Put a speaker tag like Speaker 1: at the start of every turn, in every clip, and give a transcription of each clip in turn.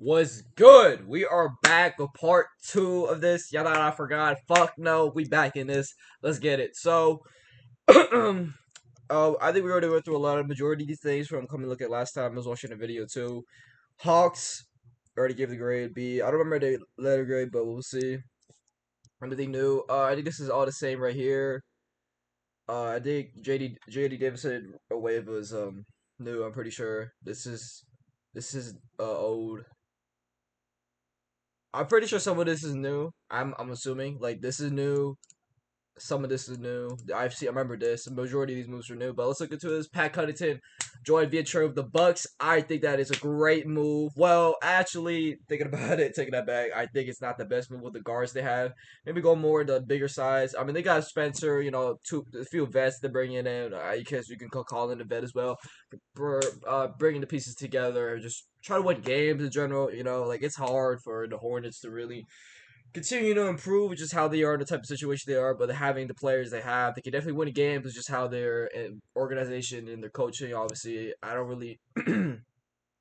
Speaker 1: Was good. We are back with part two of this. Y'all thought I forgot. Fuck no, we back in this. Let's get it. So, I think we already went through a lot of majority of these things from coming to look at last time. I was watching the video too. Hawks already gave the grade B. I don't remember the letter grade, but we'll see. Anything new? I think this is all the same right here. I think JD Davidson a wave was new. I'm pretty sure this is old. I'm pretty sure some of this is new. I'm assuming like this is new. Some of this is new. I remember this. The majority of these moves are new. But let's look into this. Pat Connaughton joined via trade of the Bucks. I think that is a great move. Well, actually, thinking about it, taking that back, I think it's not the best move with the guards they have. Maybe go more the bigger size. I mean, they got Spencer. A few vets they're bringing in. I guess you can call in a vet as well for bringing the pieces together. Just try to win games in general. Like it's hard for the Hornets to really continue to improve, which is how they are in the type of situation they are. But having the players they have, they can definitely win games. It's just how their organization and their coaching. Obviously, I don't really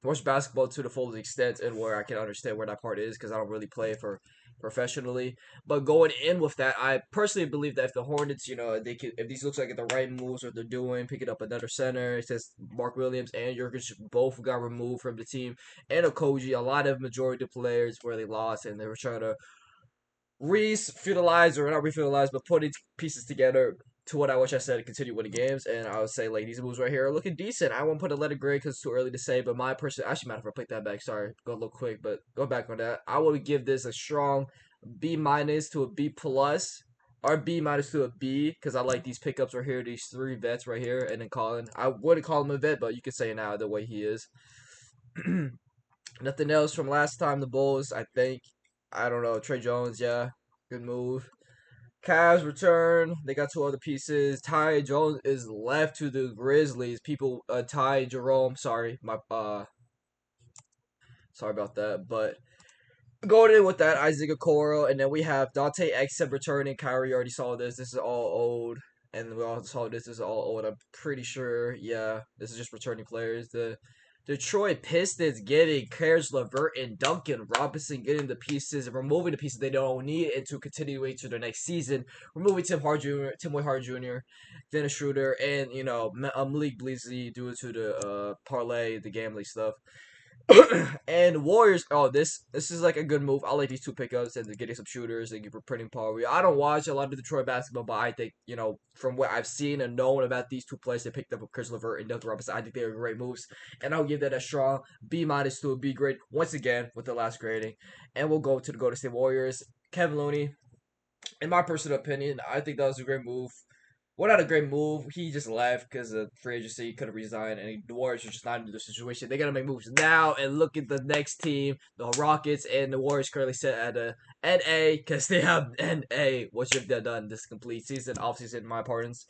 Speaker 1: watch basketball to the full extent and where I can understand where that part is because I don't really play for professionally. But going in with that, I personally believe that if the Hornets, they can, if these looks like the right moves what they're doing, picking up another center, it says Mark Williams and Jurgens both got removed from the team, and Okogie, a lot of majority of players where they lost and they were trying to refutilize or not refutilize, but putting pieces together to what I wish I said continue winning games. And I would say like these moves right here are looking decent. I won't put a letter grade because it's too early to say, but my person actually matter if I take that back. Sorry, go a little quick, but go back on that. I would give this a strong B minus to a B plus. Or B minus to a B because I like these pickups right here, these three vets right here, and then Colin. I wouldn't call him a vet, but you could say it now the way he is. Nothing else from last time. The Bulls, I think. I don't know. Trey Jones, yeah, good move. Cavs return. They got two other pieces. Ty Jones is left to the Grizzlies. People, Ty Jerome. Sorry about that. But going in with that, Isaac Okoro, and then we have Dante Exum returning. Kyrie already saw this. This is all old, and we also saw this. This is all old. I'm pretty sure. Yeah, this is just returning players. The Detroit Pistons getting Caris LeVert and Duncan Robinson getting the pieces and removing the pieces they don't need and to continuing to the next season. Removing Tim Way Hart Jr., Dennis Schroeder, and Malik Beasley due to the parlay, the gambling stuff. And Warriors. Oh, this is like a good move. I like these two pickups and getting some shooters and for printing power. I don't watch a lot of Detroit basketball, but I think from what I've seen and known about these two players they picked up with Chris LeVert and Duncan Robinson, I think they are great moves, and I'll give that a strong B minus to a B grade once again with the last grading. And we'll go to the Golden State Warriors. Kevin Looney, in my personal opinion, I think that was a great move. Well, not a great move. He just left because of free agency. He could have resigned, and the Warriors are just not in the situation. They gotta make moves now. And look at the next team, the Rockets, and the Warriors currently set at a NA because they have NA. What should have done this complete season, off season, my pardons.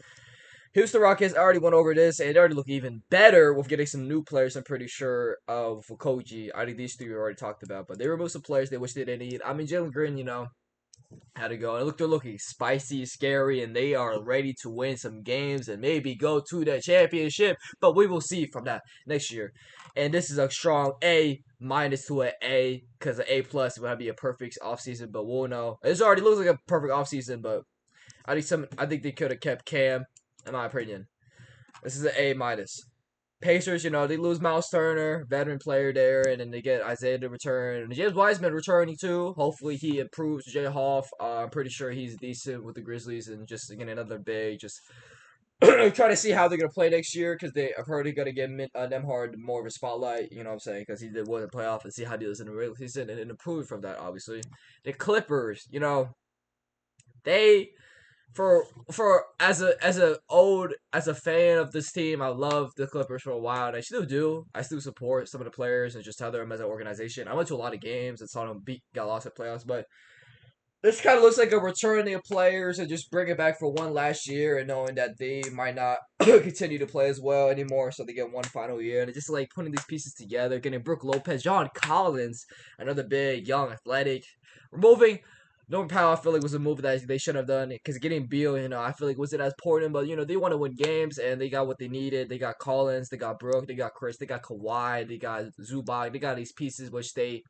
Speaker 1: Houston Rockets already went over this, and it already look even better with getting some new players. I'm pretty sure of Koji. I think these three we already talked about, but they removed some players they wish they didn't need. I mean, Jalen Green, how to go. And they're looking spicy, scary, and they are ready to win some games and maybe go to the championship. But we will see from that next year. And this is a strong A minus to an A because an A plus would be a perfect offseason, but we'll know. It already looks like a perfect offseason, but I think they could have kept Cam, in my opinion. This is an A minus. Pacers, they lose Miles Turner, veteran player there, and then they get Isaiah to return. And James Wiseman returning too. Hopefully he improves. Jay Hoff, I'm pretty sure he's decent with the Grizzlies, and just getting another big. Just trying to see how they're gonna play next year because I've heard they're gonna get Nemhard more of a spotlight. You know what I'm saying? Because he did well in the playoff and see how he does in the regular season and improve from that. Obviously, the Clippers, they for as a fan of this team, I love the Clippers for a while, and I still do. I still support some of the players and just how they're as an organization. I went to a lot of games and saw them got lost at playoffs, but this kind of looks like a returning of players and just bring it back for one last year, and knowing that they might not continue to play as well anymore, so they get one final year, and just like putting these pieces together, getting Brooke Lopez, John Collins, another big, young, athletic, removing Norman Powell, I feel like was a move that they should have done because getting Beal, I feel like wasn't as important, but they want to win games and they got what they needed. They got Collins, they got Brooke, they got Chris, they got Kawhi, they got Zubac, they got these pieces which they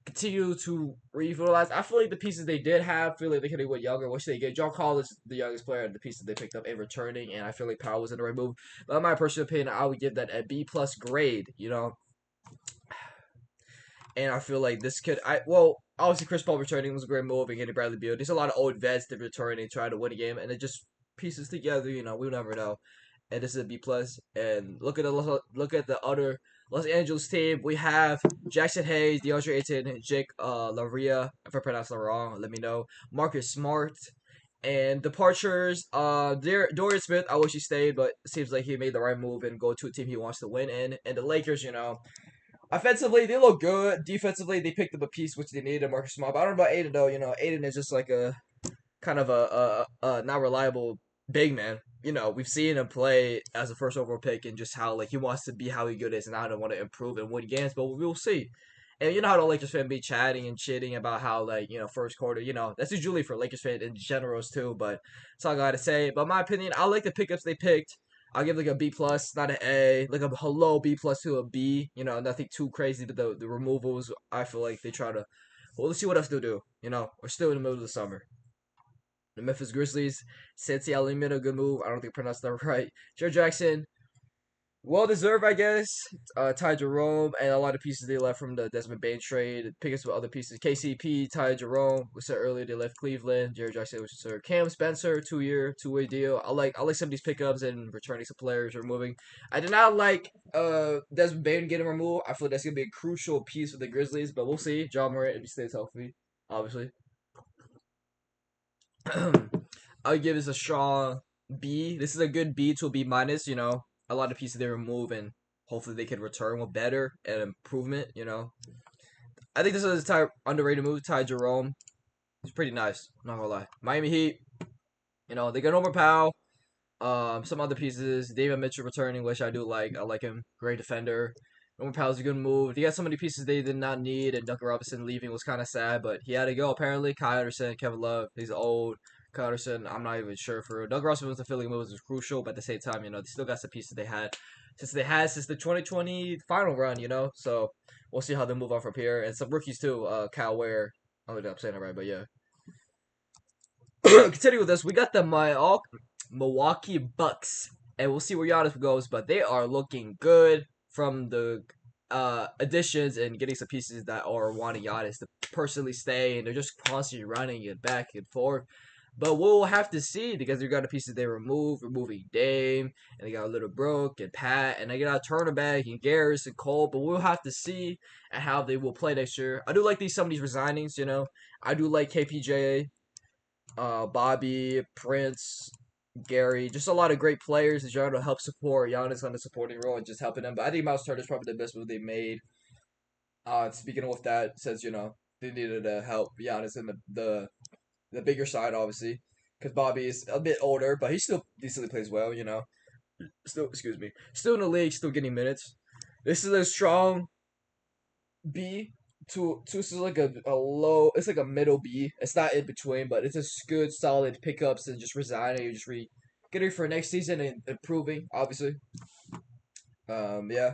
Speaker 1: continue to revitalize. I feel like the pieces they did have, feel like they could have went younger. What should they get? John Collins, the youngest player, the pieces they picked up and returning, and I feel like Powell was in the right move. But in my personal opinion, I would give that a B plus grade. And I feel like this could obviously Chris Paul returning was a great move and getting Bradley Beal. There's a lot of old vets that return and try to win a game and it just pieces together, we'll never know. And this is a B plus. And look at the other Los Angeles team. We have Jackson Hayes, DeAndre Ayton, Jake Laria. If I pronounced that wrong, let me know. Marcus Smart. And departures, Dorian Smith, I wish he stayed, but it seems like he made the right move and go to a team he wants to win in. And the Lakers, offensively, they look good. Defensively, they picked up a piece which they needed, Marcus Smart. But I don't know about Aiden though. Aiden is just like a kind of a not reliable big man. We've seen him play as a first overall pick and just how like he wants to be how he good is and how to want to improve and win games. But we will see. And you know how the Lakers fan be chatting and chitting about how like first quarter. That's usually for Lakers fan in generals too. But that's all I gotta say. But my opinion, I like the pickups they picked. I'll give like a B plus, not an A, like a hello B plus to a B. Nothing too crazy, but the removals, I feel like they try to. Well, let's see what else they'll do. We're still in the middle of the summer. The Memphis Grizzlies, Santi Alimina, good move. I don't think I pronounced that right. Jared Jackson, well deserved, I guess. Ty Jerome and a lot of pieces they left from the Desmond Bain trade. Pick up some other pieces. KCP, Ty Jerome. We said earlier they left Cleveland. Jared Jackson was sir. Cam Spencer, 2-year, two-way deal. I like some of these pickups and returning some players removing. I did not like Desmond Bain getting removed. I feel like that's gonna be a crucial piece for the Grizzlies, but we'll see. John Morant if he stays healthy, obviously. I would give this a strong B. This is a good B to a B minus. A lot of pieces they remove, and hopefully they can return with better and improvement. I think this is a underrated move. Ty Jerome, it's pretty nice. Not gonna lie. Miami Heat, they got Norman Powell. Some other pieces. David Mitchell returning, which I do like. I like him. Great defender. Norman Powell's a good move. They got so many pieces they did not need, and Duncan Robinson leaving was kind of sad, but he had to go apparently. Kai Anderson, Kevin Love, he's old. Kai Anderson, I'm not even sure for. Duncan Robinson was the Philly moves was crucial, but at the same time, they still got some pieces since the 2020 final run, So we'll see how they move on from here, and some rookies too. Kyle Ware. I don't know if I'm saying it right, but yeah. Continue with this. We got the Milwaukee Bucks, and we'll see where Giannis goes. But they are looking good from the additions and getting some pieces that are wanting Giannis to personally stay, and they're just constantly running it back and forth. But we'll have to see because they got the pieces they removing Dame, and they got a little Brook and Pat, and they got Turner back and Garris and Cole. But we'll have to see at how they will play next year. I do like some of these resignings. I do like KPJ, Bobby, Prince, Gary, just a lot of great players that trying to help support Giannis on the supporting role and just helping them. But I think Miles Turner is probably the best move they made. Speaking of with that, since they needed to help Giannis in the bigger side, obviously, because Bobby is a bit older, but he still decently plays well. Still, excuse me, still in the league, still getting minutes. This is a strong B to this is like a low. It's like a middle B. It's not in between, but it's just good, solid pickups and just resigning. You just getting for next season and improving, obviously. Yeah.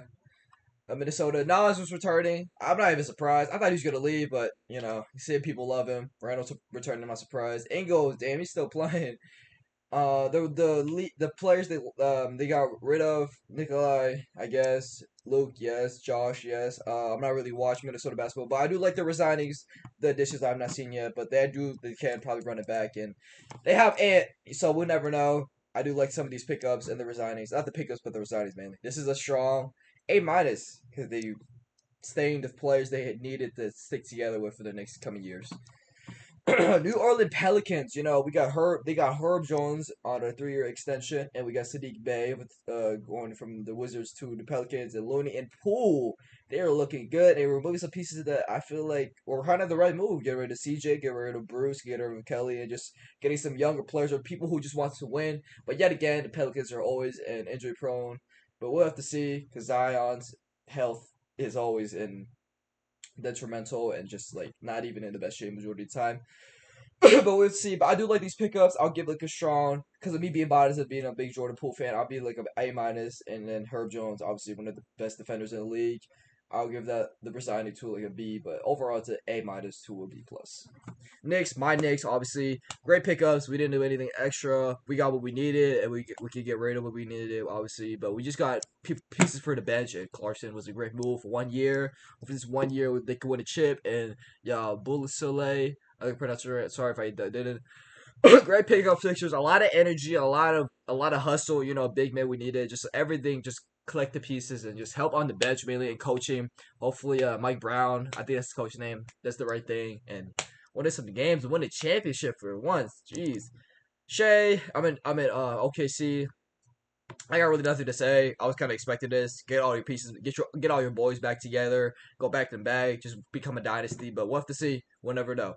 Speaker 1: Minnesota. Nas was returning. I'm not even surprised. I thought he was gonna leave, but he said people love him. Reynolds returning. I'm not surprised. Ingles, damn, he's still playing. The players they got rid of Nikolai, I guess. Luke, yes. Josh, yes. I'm not really watching Minnesota basketball, but I do like the resignings, the additions I've not seen yet. But they can probably run it back, and they have Ant, so we'll never know. I do like some of these pickups and the resignings, not the pickups, but the resignings mainly. This is a strong A minus because they staying the players they had needed to stick together with for the next coming years. New Orleans Pelicans, we got They got Herb Jones on a 3-year extension, and we got Sadiq Bey with going from the Wizards to the Pelicans, and Looney and Poole. They are looking good. They were moving some pieces that I feel like were kind of the right move. Get rid of CJ, get rid of Bruce, get rid of Kelly, and just getting some younger players or people who just want to win. But yet again, the Pelicans are always an injury prone. But we'll have to see because Zion's health is always in detrimental and just like not even in the best shape majority of the time. but we'll see. But I do like these pickups. I'll give like a strong because of me being biased and being a big Jordan Poole fan. I'll be like a A minus, and then Herb Jones, obviously one of the best defenders in the league. I'll give that the Versailles to like a B, but overall it's an A minus to a B plus. Knicks, my Knicks, obviously great pickups. We didn't do anything extra. We got what we needed, and we could get rid of what we needed, obviously. But we just got pieces for the bench, and Clarkson was a great move for 1 year. For this 1 year, they could win a chip, and yeah, Soleil. I can pronounce it right. Sorry if I didn't. Great pickup fixtures, a lot of energy, a lot of hustle. Big man we needed. Just everything, just collect the pieces and just help on the bench mainly and coaching. Hopefully, Mike Brown. I think that's the coach name. That's the right thing. And win some games, win a championship for once. Jeez, Shea. I'm in OKC. I got really nothing to say. I was kind of expecting this. Get all your pieces, get all your boys back together, go back to back, just become a dynasty. But we'll have to see. We'll never know.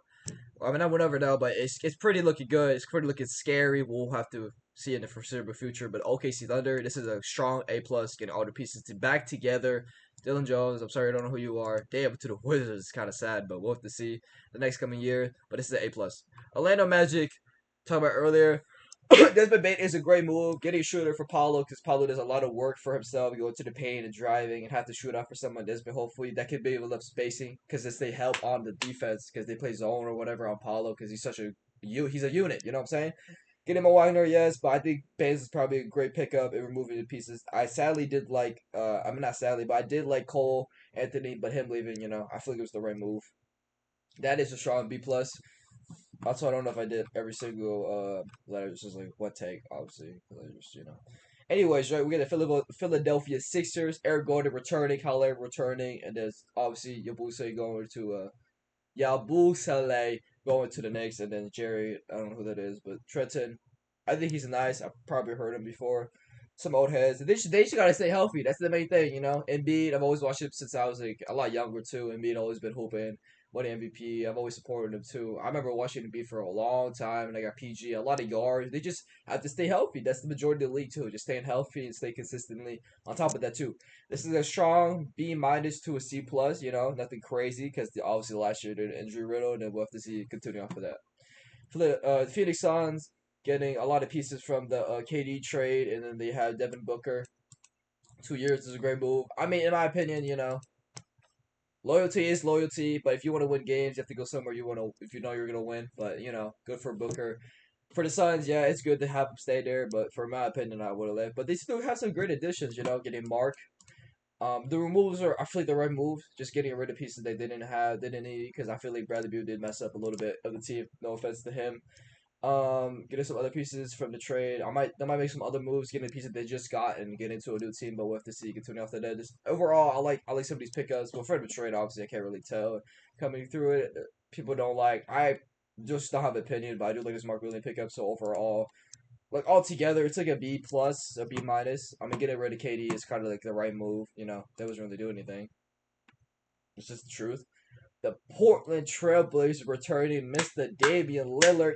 Speaker 1: I mean, I would never know, but it's pretty looking good. It's pretty looking scary. We'll have to see in the foreseeable future. But OKC Thunder, this is a strong A plus, getting all the pieces back together. Dylan Jones, I'm sorry, I don't know who you are. They up to the Wizards is kind of sad, but we'll have to see the next coming year. But this is an A plus. Orlando Magic, talked about earlier. Desmond Bain is a great move. Getting a shooter for Paulo because Paulo does a lot of work for himself, going to the paint and driving and have to shoot out for someone. Desmond, hopefully, that could be enough spacing because it's they help on the defense because they play zone or whatever on Paulo because he's a unit. You know what I'm saying? Getting a Wagner, yes, but I think Baines is probably a great pickup in removing the pieces. I sadly did like, I mean not sadly, but I did like Cole Anthony, but him leaving, I feel like it was the right move. That is a strong B plus. Also, I don't know if I did every single letter. It's just like what take, obviously. Anyways, right, we get the Philadelphia Sixers. Eric Gordon returning, Haller returning, and there's obviously Yabusele going to Yabusele going to the Knicks, and then Jerry. I don't know who that is, but Trenton. I think he's nice. I've probably heard him before. Some old heads. They just gotta stay healthy. That's the main thing. Embiid. I've always watched him since I was like a lot younger too. Embiid always been hooping. Won the MVP. I've always supported him too. I remember watching Embiid for a long time, and I got PG. A lot of yards. They just have to stay healthy. That's the majority of the league too. Just staying healthy and stay consistently. On top of that too, this is a strong B minus to a C plus. Nothing crazy because obviously last year they're injury riddled, and we'll have to see continue off of that. For the Phoenix Suns getting a lot of pieces from the KD trade, and then they have Devin Booker. 2 years is a great move. I mean, in my opinion, loyalty is loyalty, but if you want to win games, you have to go somewhere you want to. If you know you're gonna win, but good for Booker. For the Suns, yeah, it's good to have him stay there, but for my opinion, I would have left. But they still have some great additions, getting Mark. The removes are I feel like the right move. Just getting rid of pieces they didn't need because I feel like Bradley Beal did mess up a little bit of the team. No offense to him. Getting some other pieces from the trade. I might make some other moves, getting the pieces they just got and get into a new team, but we'll have to see. Continue off the dead. Just overall, I like some of these pickups. But for the trade, obviously, I can't really tell coming through it. People don't like. I just don't have an opinion, but I do like this Mark Williams pickup. So overall, like altogether, it's like a B plus, a B minus. I mean, getting rid of KD is kind of like the right move. That wasn't really doing anything. It's just the truth. The Portland Trailblazers returning Mr. Damian Lillard.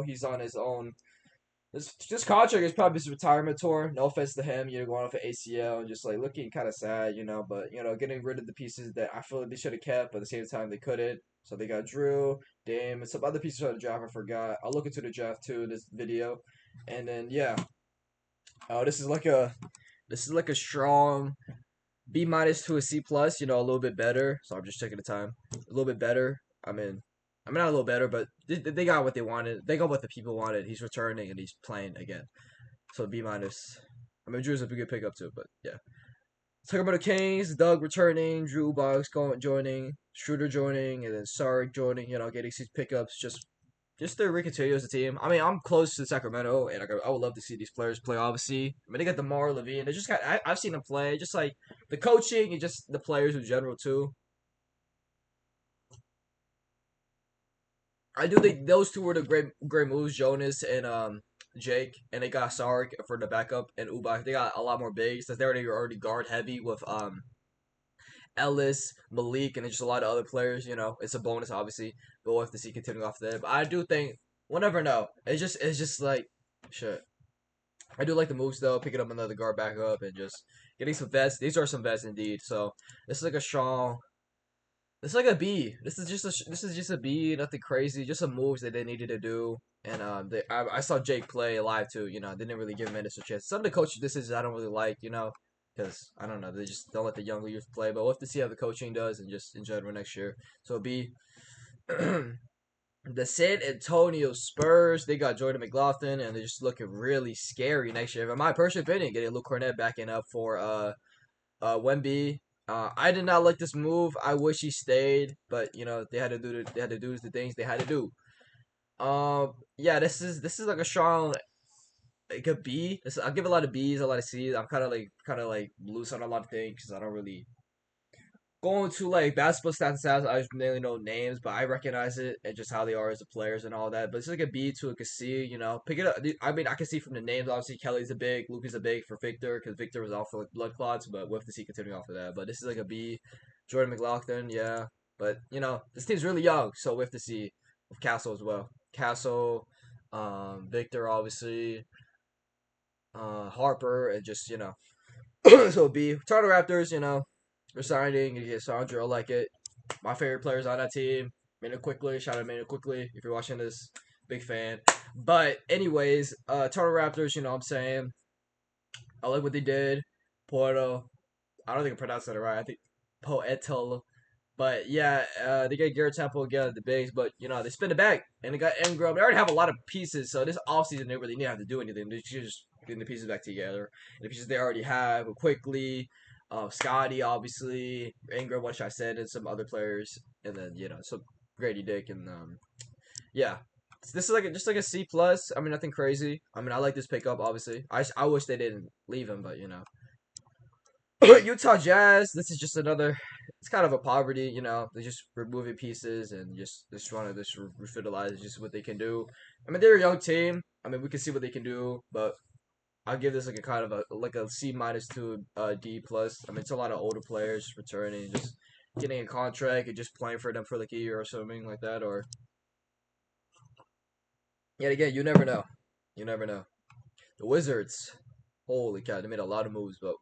Speaker 1: He's on his own. This contract is probably his retirement tour. No offense to him, going off an ACL and just like looking kind of sad, But getting rid of the pieces that I feel like they should have kept, but at the same time they couldn't. So they got Drew, Dame, and some other pieces on the draft. I forgot. I'll look into the draft too in this video, and then yeah. Oh, this is like a strong B minus to a C plus, a little bit better. So I'm just checking the time. A little bit better. I mean not a little better, but they got what they wanted. They got what the people wanted. He's returning and he's playing again. So B minus. I mean Drew's a good pickup too, but yeah. Talking about the Kings, Doug returning, Drew Boggs joining, Schroeder joining, and then Sarek joining. Getting these pickups just to recontinue as a team. I mean, I'm close to Sacramento, and I would love to see these players play. Obviously, I mean, they got DeMar Levine. They just got. I've seen them play. Just like the coaching and just the players in general too. I do think those two were the great moves, Jonas and Jake, and they got Sark for the backup and Ubach. They got a lot more bigs. Since they're already guard heavy with Ellis, Malik, and just a lot of other players. It's a bonus obviously, but we'll have to see continuing off there. But I do think we'll never know. It's just like shit. I do like the moves though, picking up another guard backup and just getting some vets. These are some vets indeed. So this is like a strong It's like a B. This is just a B. Nothing crazy. Just some moves that they needed to do. And I saw Jake play live too. You know, they didn't really give him any chance. Some of the coaching decisions I don't really like. You know, because I don't know, they just don't let the younger youth play. But we'll have to see how the coaching does and just in general next year. So B. The San Antonio Spurs, they got Jordan McLaughlin, and they're just looking really scary next year. In my personal opinion, getting Luke Cornett backing up for Wemby. I did not like this move. I wish he stayed, but you know they had to do the things they had to do. Yeah, this is like a strong like a B. I'll give a lot of B's, a lot of C's. I'm kind of like loose on a lot of things because I don't really going to like basketball stats. I just mainly know names, but I recognize it and just how they are as the players and all that. But it's like a B to a C, you know. Pick it up. I mean, I can see from the names. Obviously, Kelly's a big, Luke is a big for Victor because Victor was off for like blood clots, but we'll have to see continuing off of that. But this is like a B. Jordan McLaughlin, yeah. But you know, this team's really young, so we have to see with Castle as well. Castle, Victor, obviously, Harper, and just you know, so B. Toronto Raptors, you know, we're signing. You get Sandra, I like it. My favorite players on that team. Made it quickly. Shout out Made it quickly. If you're watching this, big fan. But anyways, Toronto Raptors. You know what I'm saying. I like what they did. Porto. I don't think I pronounced that right. I think Poetel. But yeah, they get Garrett Temple again at the bigs, but you know they spin it back and they got Ingram. They already have a lot of pieces, so this offseason they really need to have to do anything. They just getting the pieces back together. And the pieces they already have quickly, Scotty obviously, Ingram, what I said, and some other players, and then you know some Grady Dick and yeah. This is like just like a C plus. I mean nothing crazy. I mean I like this pickup obviously. I wish they didn't leave him, but you know Utah Jazz. This is just another. It's kind of a poverty, you know. They're just removing pieces and just trying to just revitalize just what they can do. I mean, they're a young team. I mean, we can see what they can do, but I'll give this like a kind of a like a C minus to D plus. I mean, it's a lot of older players returning, just getting a contract and just playing for them for like a year or something like that. Or yet again, you never know. You never know. The Wizards. Holy cow, they made a lot of moves, but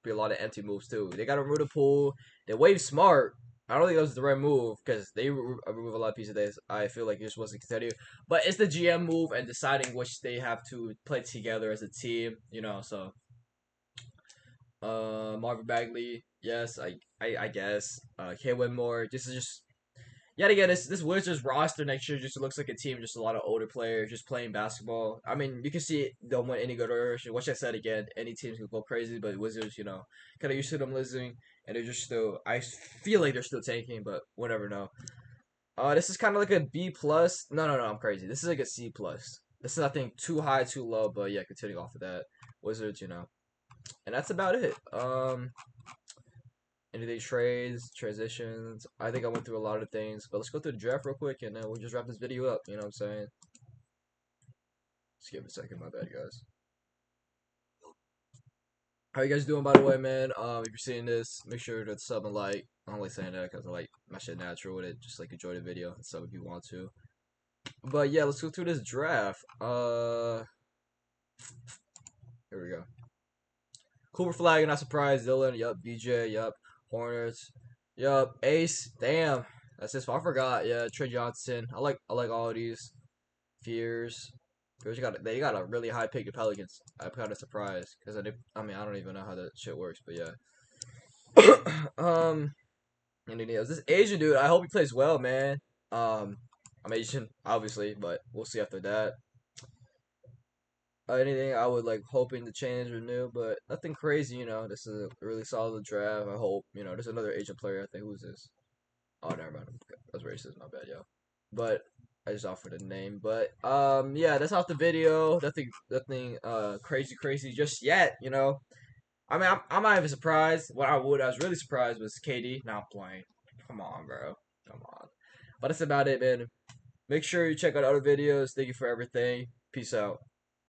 Speaker 1: be a lot of empty moves too. They got to remove the pool. They wave smart. I don't think that was the right move because they remove a lot of pieces. That I feel like you're supposed to continue, but it's the GM move and deciding which they have to play together as a team. You know, so Marvin Bagley, yes, I guess. Can't win more. This is just yet again, this Wizards roster next year just looks like a team, just a lot of older players just playing basketball. I mean, you can see it, they'll win any good direction. Which I said again, any teams can go crazy, but Wizards, you know, kind of used to them losing, and they're just still. I feel like they're still tanking, but we'll never know. This is kind of like a B plus. No, I'm crazy. This is like a C plus. This is nothing too high, too low, but yeah, continuing off of that, Wizards, you know, and that's about it. Anything trades, transitions. I think I went through a lot of things, but let's go through the draft real quick and then we'll just wrap this video up. You know what I'm saying? Just give it a second. My bad, guys. How you guys doing, by the way, man? If you're seeing this, make sure to sub and like. I'm only saying that because I like my shit natural with it. Just like enjoy the video and sub if you want to. But yeah, let's go through this draft. Here we go. Cooper Flag, not surprised. Dylan, yup. BJ, yup. Hornets, yup. Ace, damn. That's his fault. I forgot. Yeah, Trey Johnson. I like all of these. Fears. They got a really high pick of Pelicans. I'm kind of surprised because I mean I don't even know how that shit works, but yeah. Anything else? This Asian dude, I hope he plays well, man. I'm Asian, obviously, but we'll see after that. Anything I would like hoping to change or new, but nothing crazy, you know. This is a really solid draft. I hope, you know, there's another Asian player. I think who's this? Oh, never mind. That's racist. My bad, yo. But I just offered a name. But yeah, that's off the video. Nothing crazy just yet. You know. I mean, I'm not even surprised. I was really surprised was KD not playing. Come on, bro. Come on. But that's about it, man. Make sure you check out other videos. Thank you for everything. Peace out.